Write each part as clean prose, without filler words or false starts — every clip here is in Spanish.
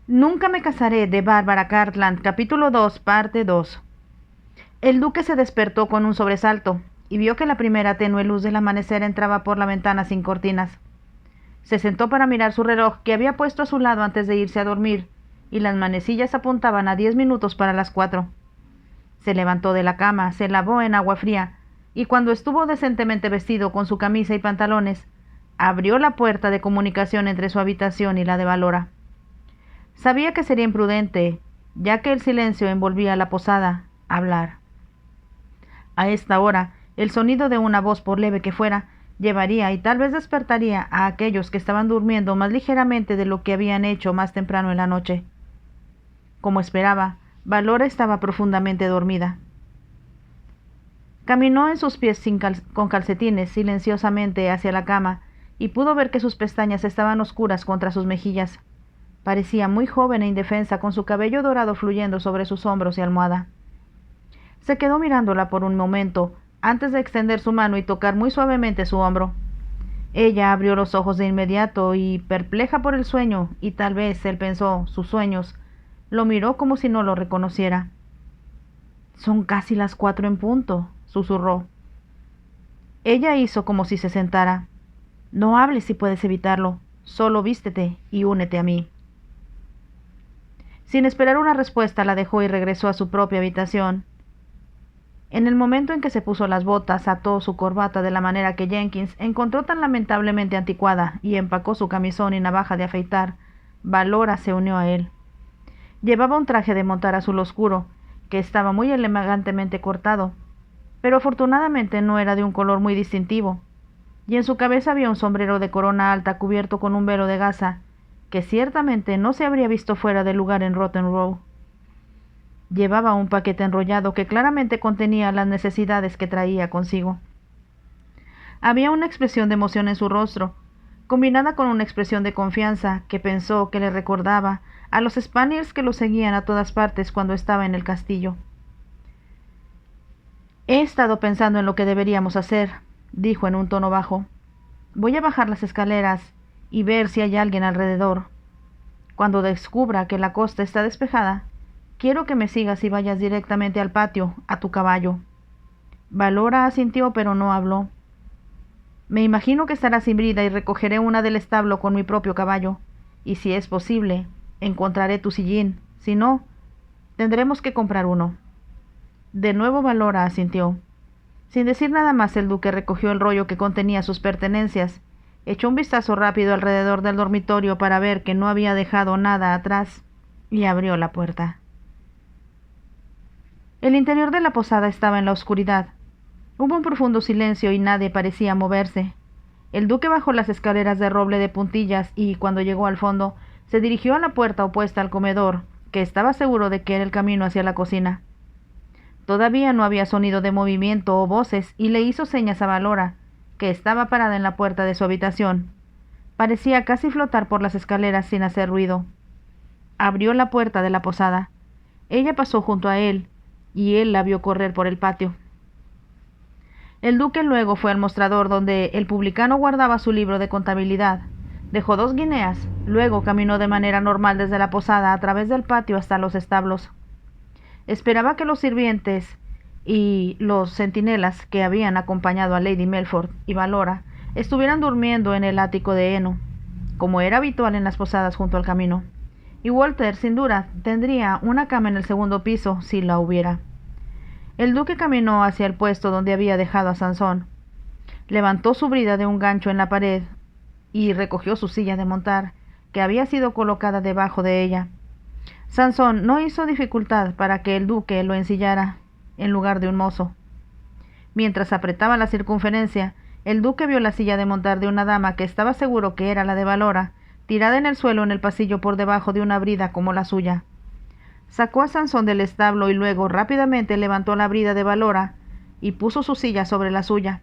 Nunca me casaré de Bárbara Cartland, capítulo 2, parte 2. El duque se despertó con un sobresalto y vio que la primera tenue luz del amanecer entraba por la ventana sin cortinas. Se sentó para mirar su reloj que había puesto a su lado antes de irse a dormir, y las manecillas apuntaban a 10 minutos para las 4. Se levantó de la cama, se lavó en agua fría, y cuando estuvo decentemente vestido con su camisa y pantalones, abrió la puerta de comunicación entre su habitación y la de Valora. Sabía que sería imprudente, ya que el silencio envolvía la posada, hablar. A esta hora, el sonido de una voz, por leve que fuera, llevaría y tal vez despertaría a aquellos que estaban durmiendo más ligeramente de lo que habían hecho más temprano en la noche. Como esperaba, Valora estaba profundamente dormida. Caminó en sus pies con calcetines silenciosamente hacia la cama y pudo ver que sus pestañas estaban oscuras contra sus mejillas. Parecía muy joven e indefensa, con su cabello dorado fluyendo sobre sus hombros y almohada. Se quedó mirándola por un momento, antes de extender su mano y tocar muy suavemente su hombro. Ella abrió los ojos de inmediato y, perpleja por el sueño, y tal vez, él pensó, sus sueños, lo miró como si no lo reconociera. «Son casi las 4 en punto», susurró. Ella hizo como si se sentara. «No hables si puedes evitarlo, solo vístete y únete a mí». Sin esperar una respuesta, la dejó y regresó a su propia habitación. En el momento en que se puso las botas, ató su corbata de la manera que Jenkins encontró tan lamentablemente anticuada y empacó su camisón y navaja de afeitar, Valora se unió a él. Llevaba un traje de montar azul oscuro, que estaba muy elegantemente cortado, pero afortunadamente no era de un color muy distintivo, y en su cabeza había un sombrero de corona alta cubierto con un velo de gasa, que ciertamente no se habría visto fuera de lugar en Rotten Row. Llevaba un paquete enrollado que claramente contenía las necesidades que traía consigo. Había una expresión de emoción en su rostro, combinada con una expresión de confianza que pensó que le recordaba a los Spaniards que lo seguían a todas partes cuando estaba en el castillo. «He estado pensando en lo que deberíamos hacer», dijo en un tono bajo. «Voy a bajar las escaleras y ver si hay alguien alrededor. Cuando descubra que la costa está despejada, quiero que me sigas y vayas directamente al patio, a tu caballo». Valora asintió, pero no habló. «Me imagino que estarás sin brida y recogeré una del establo con mi propio caballo, y si es posible, encontraré tu sillín. Si no, tendremos que comprar uno». De nuevo Valora asintió. Sin decir nada más, el duque recogió el rollo que contenía sus pertenencias, echó un vistazo rápido alrededor del dormitorio para ver que no había dejado nada atrás, y abrió la puerta. El interior de la posada estaba en la oscuridad. Hubo un profundo silencio y nadie parecía moverse. El duque bajó las escaleras de roble de puntillas y, cuando llegó al fondo, se dirigió a la puerta opuesta al comedor, que estaba seguro de que era el camino hacia la cocina. Todavía no había sonido de movimiento o voces, y le hizo señas a Valora, que estaba parada en la puerta de su habitación. Parecía casi flotar por las escaleras sin hacer ruido. Abrió la puerta de la posada. Ella pasó junto a él, y él la vio correr por el patio. El duque luego fue al mostrador donde el publicano guardaba su libro de contabilidad. Dejó 2 guineas, luego caminó de manera normal desde la posada a través del patio hasta los establos. Esperaba que los sirvientes y los centinelas que habían acompañado a Lady Melford y Valora estuvieran durmiendo en el ático de heno, como era habitual en las posadas junto al camino, y Walter, sin duda, tendría una cama en el segundo piso si la hubiera. El duque caminó hacia el puesto donde había dejado a Sansón. Levantó su brida de un gancho en la pared y recogió su silla de montar, que había sido colocada debajo de ella. Sansón no hizo dificultad para que el duque lo ensillara en lugar de un mozo. Mientras apretaba la circunferencia, el duque vio la silla de montar de una dama que estaba seguro que era la de Valora, tirada en el suelo en el pasillo por debajo de una brida como la suya. Sacó a Sansón del establo y luego rápidamente levantó la brida de Valora y puso su silla sobre la suya.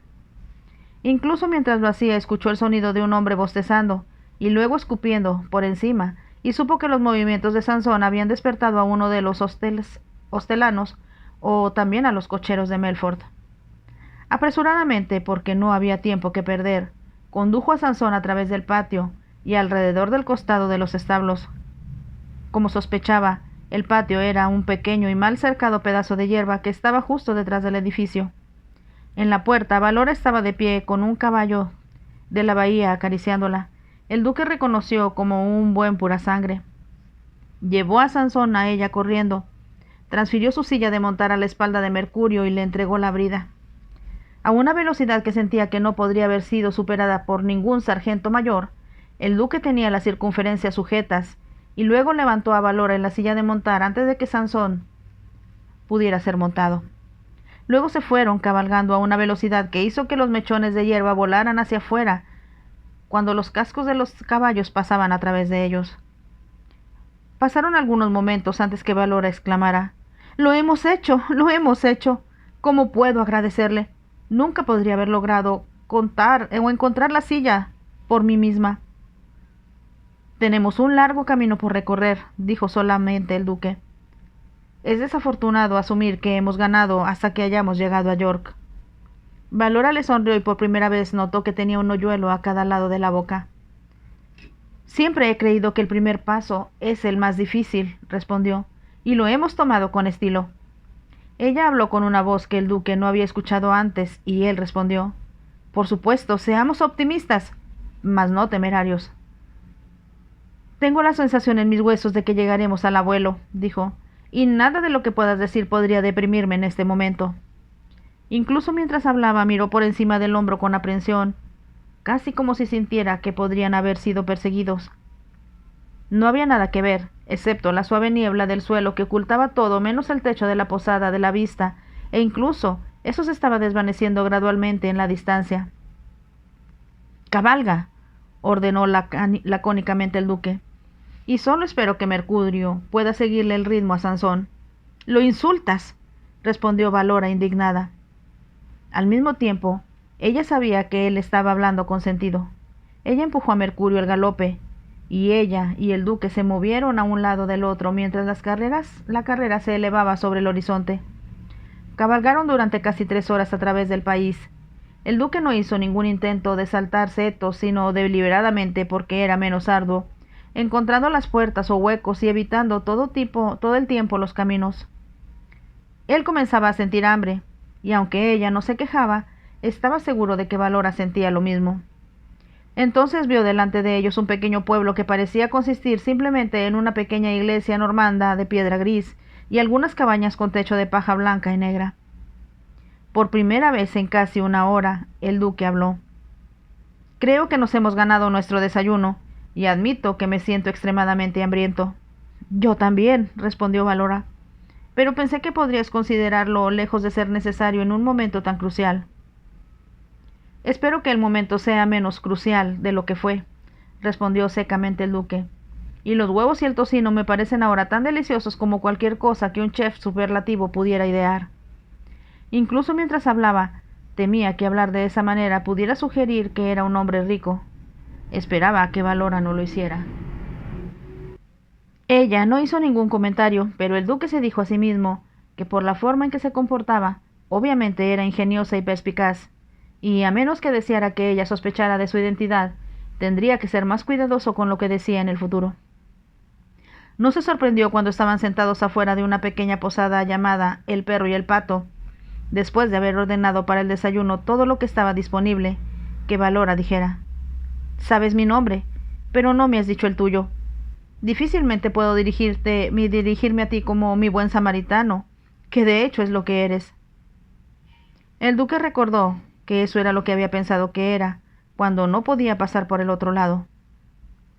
Incluso mientras lo hacía, escuchó el sonido de un hombre bostezando y luego escupiendo por encima, y supo que los movimientos de Sansón habían despertado a uno de los hostelanos o también a los cocheros de Melford. Apresuradamente, porque no había tiempo que perder, condujo a Sansón a través del patio y alrededor del costado de los establos. Como sospechaba, el patio era un pequeño y mal cercado pedazo de hierba que estaba justo detrás del edificio. En la puerta, Valora estaba de pie con un caballo de la bahía acariciándola. El duque reconoció como un buen pura sangre. Llevó a Sansón a ella corriendo, transfirió su silla de montar a la espalda de Mercurio y le entregó la brida. A una velocidad que sentía que no podría haber sido superada por ningún sargento mayor, el duque tenía las circunferencias sujetas y luego levantó a Valora en la silla de montar antes de que Sansón pudiera ser montado. Luego se fueron cabalgando a una velocidad que hizo que los mechones de hierba volaran hacia afuera cuando los cascos de los caballos pasaban a través de ellos. Pasaron algunos momentos antes que Valora exclamara: «¡Lo hemos hecho! ¡Lo hemos hecho! ¿Cómo puedo agradecerle? Nunca podría haber logrado contar o encontrar la silla por mí misma». «Tenemos un largo camino por recorrer», dijo solamente el duque. «Es desafortunado asumir que hemos ganado hasta que hayamos llegado a York». Valora le sonrió y por primera vez notó que tenía un hoyuelo a cada lado de la boca. «Siempre he creído que el primer paso es el más difícil», respondió, «y lo hemos tomado con estilo». Ella habló con una voz que el duque no había escuchado antes, y él respondió: «Por supuesto, seamos optimistas, mas no temerarios». «Tengo la sensación en mis huesos de que llegaremos al abuelo», dijo, «y nada de lo que puedas decir podría deprimirme en este momento». Incluso mientras hablaba miró por encima del hombro con aprensión, casi como si sintiera que podrían haber sido perseguidos. No había nada que ver, excepto la suave niebla del suelo que ocultaba todo menos el techo de la posada de la vista, e incluso eso se estaba desvaneciendo gradualmente en la distancia. «Cabalga», ordenó lacónicamente el duque, «y solo espero que Mercurio pueda seguirle el ritmo a Sansón». «¡Lo insultas!», respondió Valora indignada. Al mismo tiempo, ella sabía que él estaba hablando con sentido. Ella empujó a Mercurio al galope, y ella y el duque se movieron a un lado del otro mientras la carrera se elevaba sobre el horizonte. Cabalgaron durante casi 3 horas a través del país. El duque no hizo ningún intento de saltar setos, sino deliberadamente porque era menos arduo, encontrando las puertas o huecos y evitando todo el tiempo los caminos. Él comenzaba a sentir hambre, y aunque ella no se quejaba, estaba seguro de que Valora sentía lo mismo. Entonces vio delante de ellos un pequeño pueblo que parecía consistir simplemente en una pequeña iglesia normanda de piedra gris y algunas cabañas con techo de paja blanca y negra. Por primera vez en casi una hora, el duque habló. «Creo que nos hemos ganado nuestro desayuno, y admito que me siento extremadamente hambriento». «Yo también», respondió Valora, «pero pensé que podrías considerarlo lejos de ser necesario en un momento tan crucial». «Espero que el momento sea menos crucial de lo que fue», respondió secamente el duque, «y los huevos y el tocino me parecen ahora tan deliciosos como cualquier cosa que un chef superlativo pudiera idear». Incluso mientras hablaba, temía que hablar de esa manera pudiera sugerir que era un hombre rico. Esperaba que Valora no lo hiciera. Ella no hizo ningún comentario, pero el duque se dijo a sí mismo que por la forma en que se comportaba, obviamente era ingeniosa y perspicaz, y a menos que deseara que ella sospechara de su identidad, tendría que ser más cuidadoso con lo que decía en el futuro. No se sorprendió cuando estaban sentados afuera de una pequeña posada llamada El Perro y el Pato, después de haber ordenado para el desayuno todo lo que estaba disponible, que Valora dijera: «Sabes mi nombre, pero no me has dicho el tuyo. Difícilmente puedo dirigirme a ti como mi buen samaritano, que de hecho es lo que eres». El duque recordó que eso era lo que había pensado que era, cuando no podía pasar por el otro lado.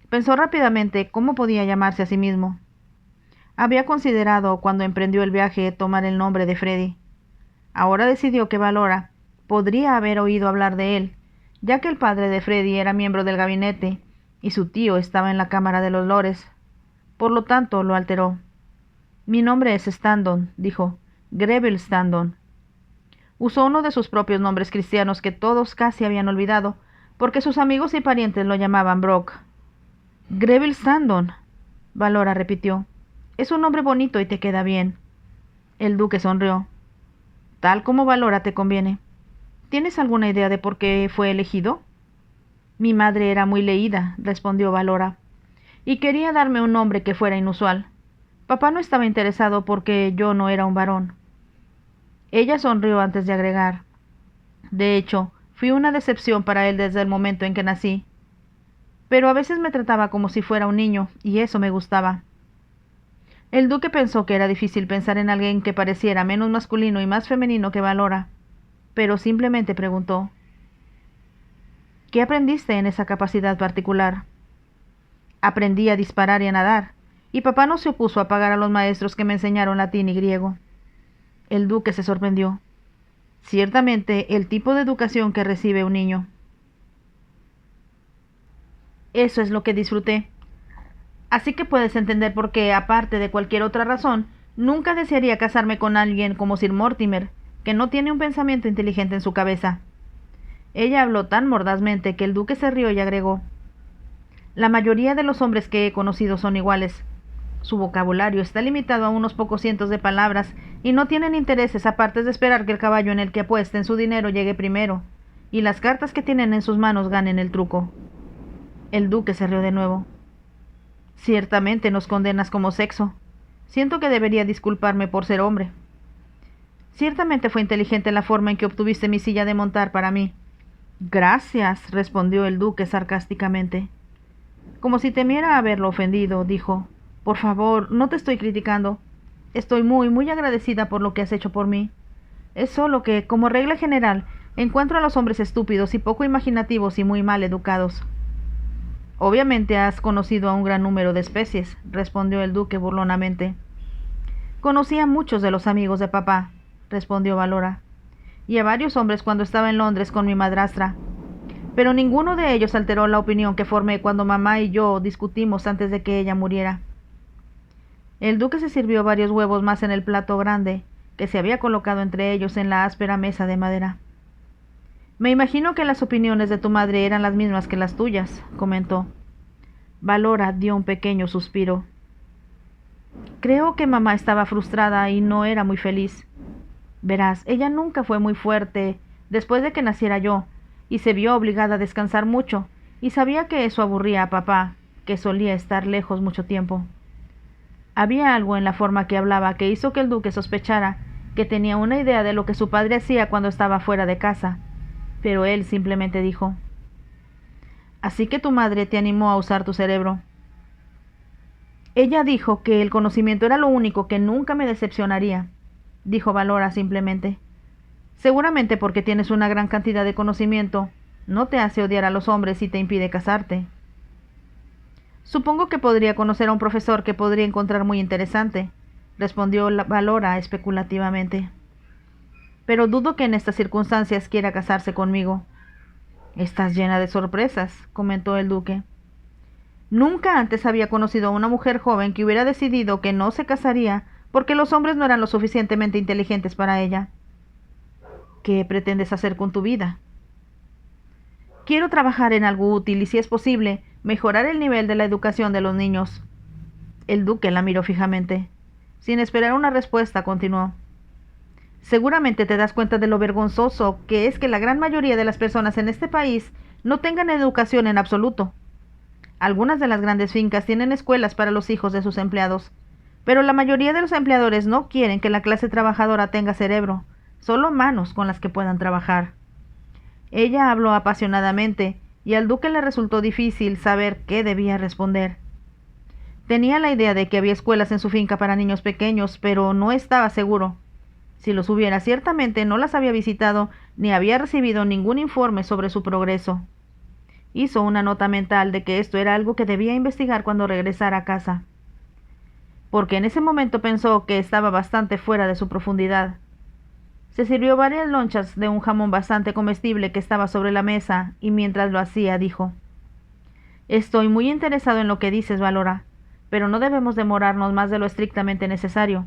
Pensó rápidamente cómo podía llamarse a sí mismo. Había considerado, cuando emprendió el viaje, tomar el nombre de Freddy. Ahora decidió que Valora podría haber oído hablar de él, ya que el padre de Freddy era miembro del gabinete y su tío estaba en la Cámara de los Lores. Por lo tanto, lo alteró. «Mi nombre es Standon», dijo, «Greville Standon». Usó uno de sus propios nombres cristianos que todos casi habían olvidado, porque sus amigos y parientes lo llamaban Brock. «Greville Standon», Valora repitió. «Es un nombre bonito y te queda bien». El duque sonrió. «Tal como Valora te conviene. ¿Tienes alguna idea de por qué fue elegido?» «Mi madre era muy leída», respondió Valora, y quería darme un nombre que fuera inusual. Papá no estaba interesado porque yo no era un varón. Ella sonrió antes de agregar: de hecho, fui una decepción para él desde el momento en que nací. Pero a veces me trataba como si fuera un niño, y eso me gustaba. El duque pensó que era difícil pensar en alguien que pareciera menos masculino y más femenino que Valora, pero simplemente preguntó: ¿qué aprendiste en esa capacidad particular? Aprendí a disparar y a nadar, y papá no se opuso a pagar a los maestros que me enseñaron latín y griego. El duque se sorprendió. Ciertamente el tipo de educación que recibe un niño. Eso es lo que disfruté. Así que puedes entender por qué, aparte de cualquier otra razón, nunca desearía casarme con alguien como Sir Mortimer, que no tiene un pensamiento inteligente en su cabeza. Ella habló tan mordazmente que el duque se rió y agregó: la mayoría de los hombres que he conocido son iguales. Su vocabulario está limitado a unos pocos cientos de palabras y no tienen intereses aparte de esperar que el caballo en el que apuesten su dinero llegue primero, y las cartas que tienen en sus manos ganen el truco. El duque se rió de nuevo. Ciertamente nos condenas como sexo. Siento que debería disculparme por ser hombre. Ciertamente fue inteligente la forma en que obtuviste mi silla de montar para mí. Gracias, respondió el duque sarcásticamente. Como si temiera haberlo ofendido, dijo: por favor, no te estoy criticando. Estoy muy agradecida por lo que has hecho por mí. Es solo que, como regla general, encuentro a los hombres estúpidos y poco imaginativos y muy mal educados. Obviamente has conocido a un gran número de especies, respondió el duque burlonamente. Conocí a muchos de los amigos de papá, respondió Valora, y a varios hombres cuando estaba en Londres con mi madrastra, pero ninguno de ellos alteró la opinión que formé cuando mamá y yo discutimos antes de que ella muriera. El duque se sirvió varios huevos más en el plato grande, que se había colocado entre ellos en la áspera mesa de madera. Me imagino que las opiniones de tu madre eran las mismas que las tuyas, comentó. Valora dio un pequeño suspiro. Creo que mamá estaba frustrada y no era muy feliz. Verás, ella nunca fue muy fuerte después de que naciera yo, y se vio obligada a descansar mucho, y sabía que eso aburría a papá, que solía estar lejos mucho tiempo. Había algo en la forma que hablaba que hizo que el duque sospechara que tenía una idea de lo que su padre hacía cuando estaba fuera de casa, pero él simplemente dijo: así que tu madre te animó a usar tu cerebro. Ella dijo que el conocimiento era lo único que nunca me decepcionaría, dijo Valora simplemente. Seguramente porque tienes una gran cantidad de conocimiento, no te hace odiar a los hombres y te impide casarte. Supongo que podría conocer a un profesor que podría encontrar muy interesante, respondió Valora especulativamente. Pero dudo que en estas circunstancias quiera casarse conmigo. Estás llena de sorpresas, comentó el duque. Nunca antes había conocido a una mujer joven que hubiera decidido que no se casaría porque los hombres no eran lo suficientemente inteligentes para ella. ¿Qué pretendes hacer con tu vida? Quiero trabajar en algo útil y, si es posible, mejorar el nivel de la educación de los niños. El duque la miró fijamente. Sin esperar una respuesta, continuó. Seguramente te das cuenta de lo vergonzoso que es que la gran mayoría de las personas en este país no tengan educación en absoluto. Algunas de las grandes fincas tienen escuelas para los hijos de sus empleados, pero la mayoría de los empleadores no quieren que la clase trabajadora tenga cerebro, solo manos con las que puedan trabajar. Ella habló apasionadamente, y al duque le resultó difícil saber qué debía responder. Tenía la idea de que había escuelas en su finca para niños pequeños, pero no estaba seguro. Si los hubiera, ciertamente no las había visitado ni había recibido ningún informe sobre su progreso. Hizo una nota mental de que esto era algo que debía investigar cuando regresara a casa, porque en ese momento pensó que estaba bastante fuera de su profundidad. Se sirvió varias lonchas de un jamón bastante comestible que estaba sobre la mesa, y mientras lo hacía dijo: estoy muy interesado en lo que dices, Valora, pero no debemos demorarnos más de lo estrictamente necesario.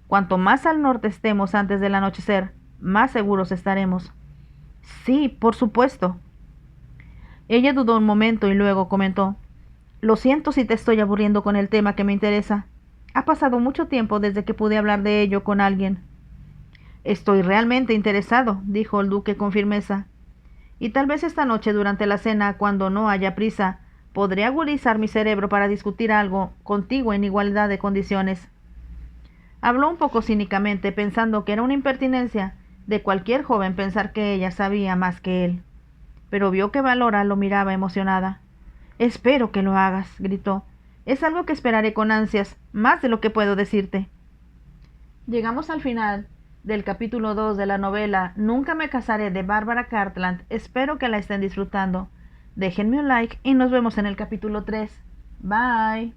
Cuanto más al norte estemos antes del anochecer, más seguros estaremos. Sí, por supuesto. Ella dudó un momento y luego comentó: lo siento si te estoy aburriendo con el tema que me interesa. Ha pasado mucho tiempo desde que pude hablar de ello con alguien. Estoy realmente interesado, dijo el duque con firmeza. Y tal vez esta noche durante la cena, cuando no haya prisa, Podré agudizar mi cerebro para discutir algo contigo en igualdad de condiciones. Habló un poco cínicamente, pensando que era una impertinencia de cualquier joven pensar que ella sabía más que él. Pero vio que Valora lo miraba emocionada. «Espero que lo hagas», gritó. «Es algo que esperaré con ansias, más de lo que puedo decirte». Llegamos al final del capítulo 2 de la novela Nunca me casaré de Bárbara Cartland. Espero que la estén disfrutando. Déjenme un like y nos vemos en el capítulo 3. Bye.